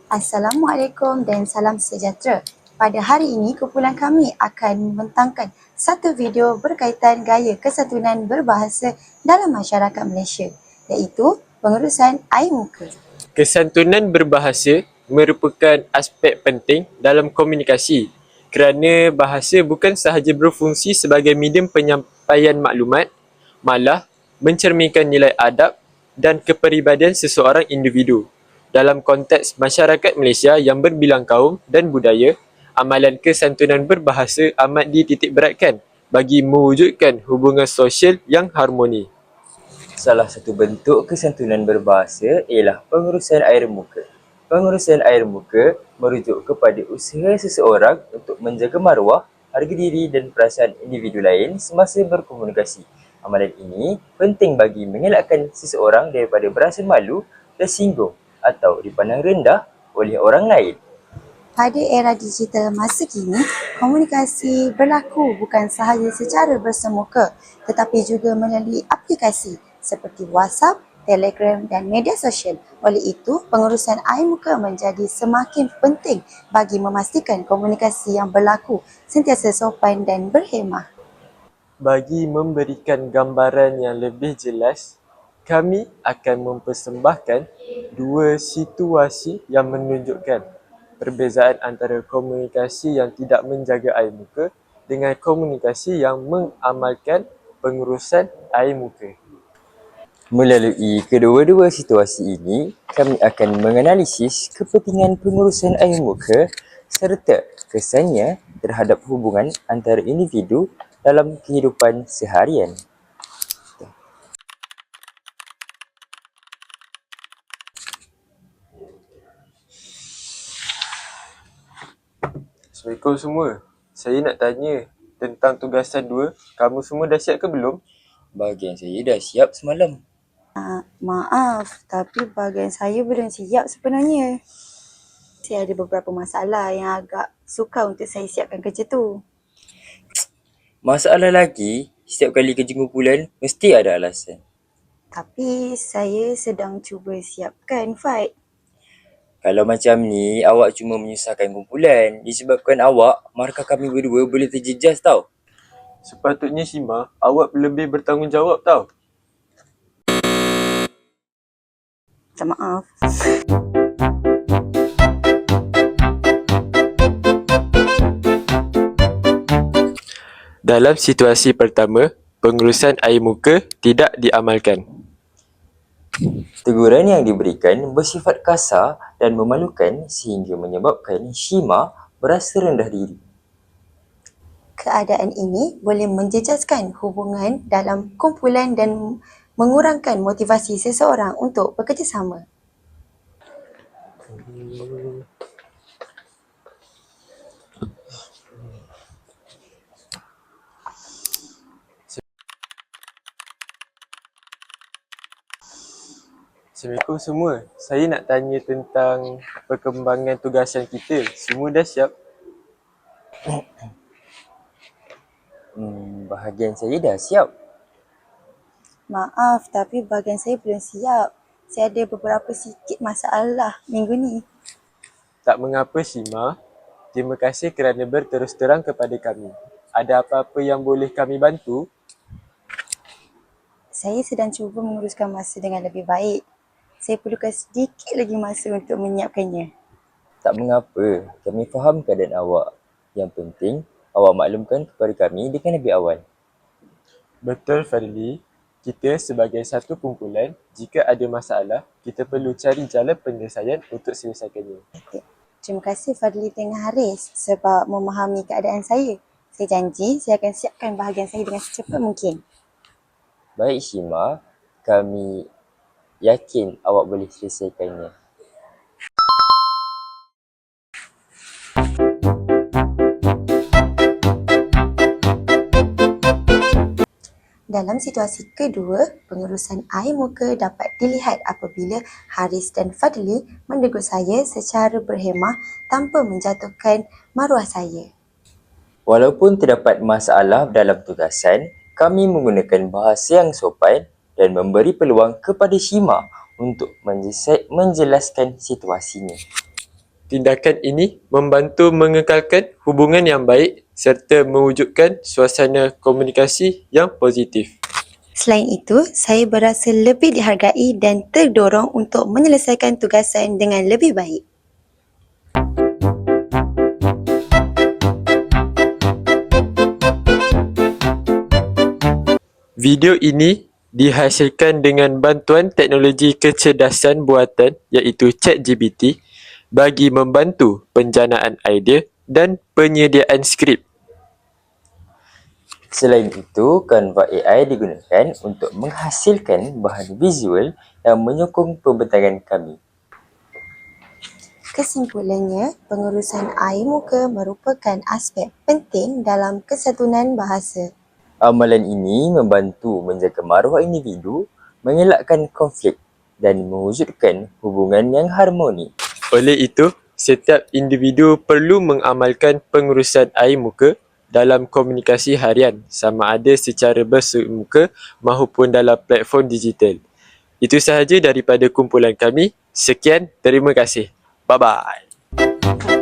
Assalamualaikum dan salam sejahtera. Pada hari ini, kumpulan kami akan membentangkan satu video berkaitan gaya kesantunan berbahasa dalam masyarakat Malaysia, iaitu pengurusan air muka. Kesantunan berbahasa merupakan aspek penting dalam komunikasi kerana bahasa bukan sahaja berfungsi sebagai medium penyampaian maklumat, malah mencerminkan nilai adab dan kepribadian seseorang individu. Dalam konteks masyarakat Malaysia yang berbilang kaum dan budaya, amalan kesantunan berbahasa amat dititikberatkan bagi mewujudkan hubungan sosial yang harmoni. Salah satu bentuk kesantunan berbahasa ialah pengurusan air muka. Pengurusan air muka merujuk kepada usaha seseorang untuk menjaga maruah, harga diri dan perasaan individu lain semasa berkomunikasi. Amalan ini penting bagi mengelakkan seseorang daripada berasa malu, tersinggung atau dipandang rendah oleh orang lain. Pada era digital masa kini, komunikasi berlaku bukan sahaja secara bersemuka tetapi juga melalui aplikasi seperti WhatsApp, Telegram dan media sosial. Oleh itu, pengurusan air muka menjadi semakin penting bagi memastikan komunikasi yang berlaku sentiasa sopan dan berhemah. Bagi memberikan gambaran yang lebih jelas, kami akan mempersembahkan dua situasi yang menunjukkan perbezaan antara komunikasi yang tidak menjaga air muka dengan komunikasi yang mengamalkan pengurusan air muka. Melalui kedua-dua situasi ini, kami akan menganalisis kepentingan pengurusan air muka serta kesannya terhadap hubungan antara individu dalam kehidupan seharian. Assalamualaikum semua. Saya nak tanya tentang tugasan 2. Kamu semua dah siap ke belum? Bahagian saya dah siap semalam. Maaf, tapi bahagian saya belum siap sepenuhnya. Saya ada beberapa masalah yang agak sukar untuk saya siapkan kerja tu. Masalah lagi, setiap kali kerja kumpulan mesti ada alasan. Tapi saya sedang cuba siapkan, Fad. Kalau macam ni, awak cuma menyusahkan kumpulan. Disebabkan awak, markah kami berdua boleh terjejas tau. Sepatutnya Shima, awak lebih bertanggungjawab tau. Minta maaf. Dalam situasi pertama, pengurusan air muka tidak diamalkan. Teguran yang diberikan bersifat kasar dan memalukan sehingga menyebabkan Shima berasa rendah diri. Keadaan ini boleh menjejaskan hubungan dalam kumpulan dan mengurangkan motivasi seseorang untuk bekerjasama. Assalamualaikum semua. Saya nak tanya tentang perkembangan tugasan kita. Semua dah siap? Bahagian saya dah siap. Maaf, tapi bahagian saya belum siap. Saya ada beberapa sikit masalah minggu ni. Tak mengapa Shima. Terima kasih kerana berterus terang kepada kami. Ada apa-apa yang boleh kami bantu? Saya sedang cuba menguruskan masa dengan lebih baik. Saya perlukan sedikit lagi masa untuk menyiapkannya. Tak mengapa, kami faham keadaan awak. Yang penting, awak maklumkan kepada kami dengan lebih awal. Betul Fadli. Kita sebagai satu kumpulan, jika ada masalah, kita perlu cari jalan penyelesaian untuk selesaikannya. Terima kasih Fadli dengan Haris sebab memahami keadaan saya. Saya janji saya akan siapkan bahagian saya dengan secepat mungkin. Baik Shima, kami yakin awak boleh selesaikannya. Dalam situasi kedua, pengurusan air muka dapat dilihat apabila Haris dan Fadli menegur saya secara berhemah tanpa menjatuhkan maruah saya. Walaupun terdapat masalah dalam tugasan, kami menggunakan bahasa yang sopan dan memberi peluang kepada Shima untuk menjelaskan situasinya. Tindakan ini membantu mengekalkan hubungan yang baik serta mewujudkan suasana komunikasi yang positif. Selain itu, saya berasa lebih dihargai dan terdorong untuk menyelesaikan tugasan dengan lebih baik. Video ini dihasilkan dengan bantuan teknologi kecerdasan buatan iaitu ChatGPT bagi membantu penjanaan idea dan penyediaan skrip. Selain itu, Canva AI digunakan untuk menghasilkan bahan visual yang menyokong pembentaran kami. Kesimpulannya, pengurusan air muka merupakan aspek penting dalam kesatuan bahasa. Amalan ini membantu menjaga maruah individu, mengelakkan konflik dan mewujudkan hubungan yang harmoni. Oleh itu, setiap individu perlu mengamalkan pengurusan air muka dalam komunikasi harian sama ada secara bersemuka maupun dalam platform digital. Itu sahaja daripada kumpulan kami. Sekian, terima kasih. Bye-bye.